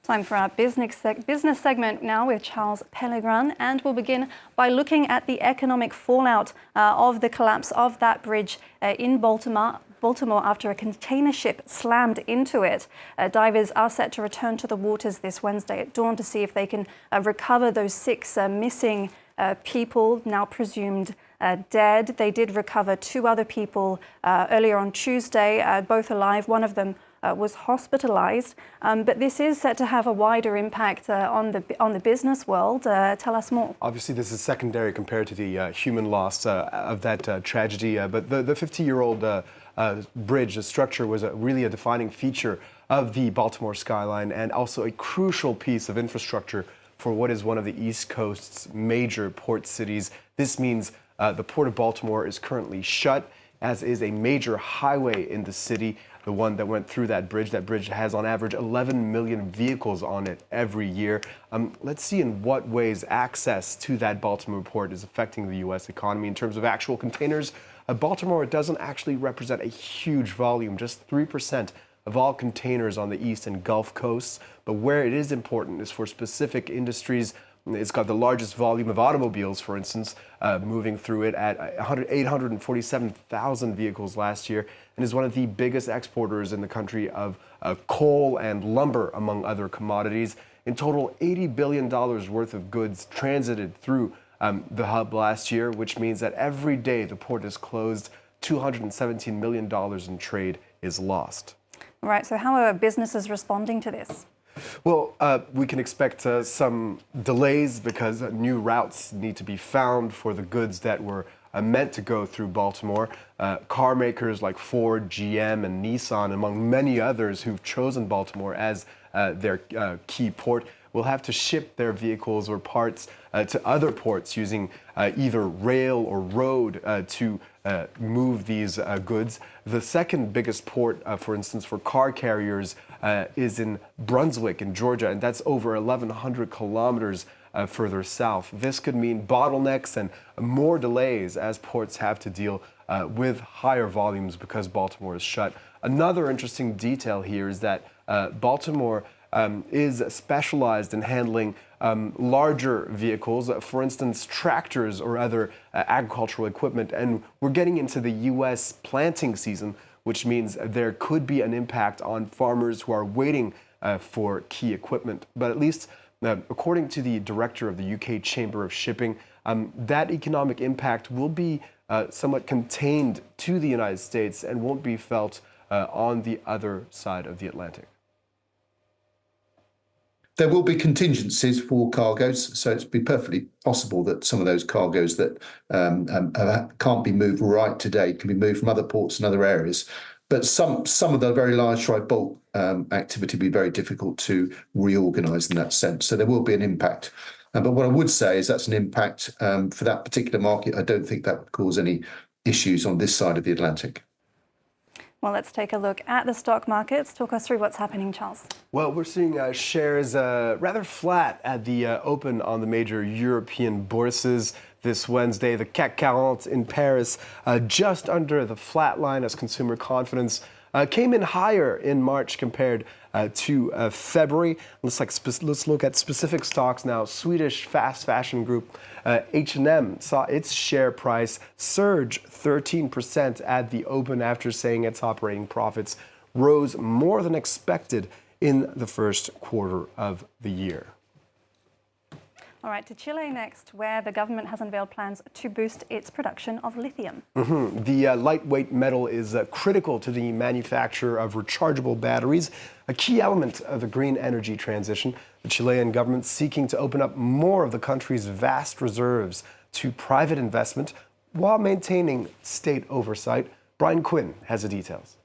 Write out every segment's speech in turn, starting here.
Time for our business segment now with Charles Pellegrin, and we'll begin by looking at the economic fallout of the collapse of that bridge in Baltimore after a container ship slammed into it. Divers are set to return to the waters this Wednesday at dawn to see if they can recover those six missing people, now presumed dead. They did recover two other people earlier on Tuesday, both alive. One of them was hospitalized, but this is set to have a wider impact on the business world. Tell us more. Obviously, this is secondary compared to the human loss of that tragedy, but the 50-year-old bridge, the structure, was really a defining feature of the Baltimore skyline and also a crucial piece of infrastructure for what is one of the East Coast's major port cities. This means the Port of Baltimore is currently shut, as is a major highway in the city, the one that went through that bridge. That bridge has on average 11 million vehicles on it every year. Let's see in what ways access to that Baltimore port is affecting the U.S. economy in terms of actual containers. Baltimore doesn't actually represent a huge volume, just 3% of all containers on the East and Gulf coasts. But where it is important is for specific industries. It's got the largest volume of automobiles, for instance, moving through it at 847,000 vehicles last year, and is one of the biggest exporters in the country of coal and lumber, among other commodities. In total, $80 billion worth of goods transited through the hub last year, which means that every day the port is closed, $217 million in trade is lost. Right, so how are businesses responding to this? Well, we can expect some delays because new routes need to be found for the goods that were meant to go through Baltimore. Car makers like Ford, GM, and Nissan, among many others who've chosen Baltimore as their key port, will have to ship their vehicles or parts to other ports using either rail or road to move these goods. The second biggest port, for instance, for car carriers is in Brunswick in Georgia, and that's over 1,100 kilometers further south. This could mean bottlenecks and more delays as ports have to deal with higher volumes because Baltimore is shut. Another interesting detail here is that Baltimore is specialized in handling larger vehicles, for instance, tractors or other agricultural equipment. And we're getting into the U.S. planting season, which means there could be an impact on farmers who are waiting for key equipment. But at least according to the director of the UK Chamber of Shipping, that economic impact will be somewhat contained to the United States and won't be felt on the other side of the Atlantic. There will be contingencies for cargoes, so it's be perfectly possible that some of those cargoes that can't be moved right today can be moved from other ports and other areas. But some of the very large dry bulk activity will be very difficult to reorganise in that sense. So there will be an impact. But what I would say is that's an impact for that particular market. I don't think that would cause any issues on this side of the Atlantic. Well, let's take a look at the stock markets. Talk us through what's happening, Charles. Well, we're seeing shares rather flat at the open on the major European bourses this Wednesday. The CAC 40 in Paris just under the flat line as consumer confidence came in higher in March compared to February. Let's look at specific stocks now. Swedish fast fashion group H&M saw its share price surge 13% at the open after saying its operating profits rose more than expected in the first quarter of the year. All right, to Chile next, where the government has unveiled plans to boost its production of lithium. The lightweight metal is critical to the manufacture of rechargeable batteries, a key element of the green energy transition. The Chilean government seeking to open up more of the country's vast reserves to private investment while maintaining state oversight. Brian Quinn has the details.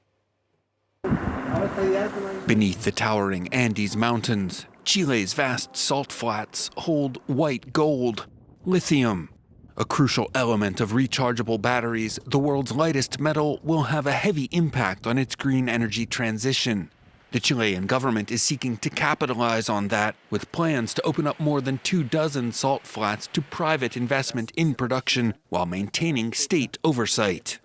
Beneath the towering Andes Mountains, Chile's vast salt flats hold white gold, lithium. A crucial element of rechargeable batteries, the world's lightest metal will have a heavy impact on its green energy transition. The Chilean government is seeking to capitalize on that with plans to open up more than 24 salt flats to private investment in production while maintaining state oversight.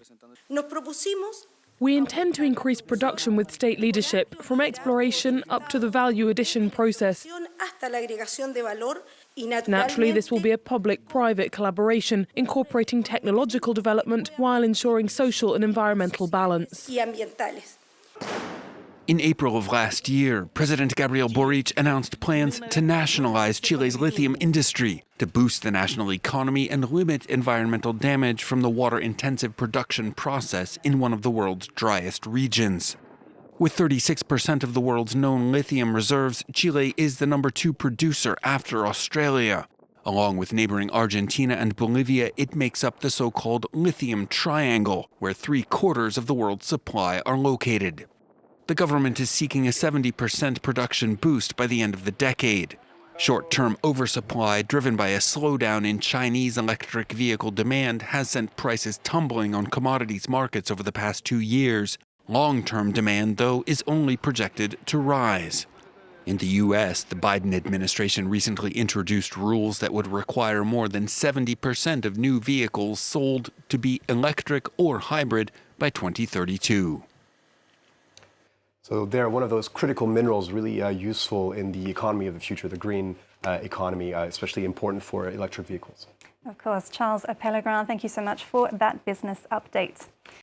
We intend to increase production with state leadership, from exploration up to the value addition process. Naturally, this will be a public-private collaboration, incorporating technological development while ensuring social and environmental balance. In April of last year, President Gabriel Boric announced plans to nationalize Chile's lithium industry to boost the national economy and limit environmental damage from the water-intensive production process in one of the world's driest regions. With 36% of the world's known lithium reserves, Chile is the #2 producer after Australia. Along with neighboring Argentina and Bolivia, it makes up the so-called lithium triangle, where 3/4 of the world's supply are located. The government is seeking a 70% production boost by the end of the decade. Short-term oversupply, driven by a slowdown in Chinese electric vehicle demand, has sent prices tumbling on commodities markets over the past 2 years. Long-term demand, though, is only projected to rise. In the U.S., the Biden administration recently introduced rules that would require more than 70% of new vehicles sold to be electric or hybrid by 2032. So they're one of those critical minerals really useful in the economy of the future, the green economy, especially important for electric vehicles. Of course, Charles Pellegrin, thank you so much for that business update.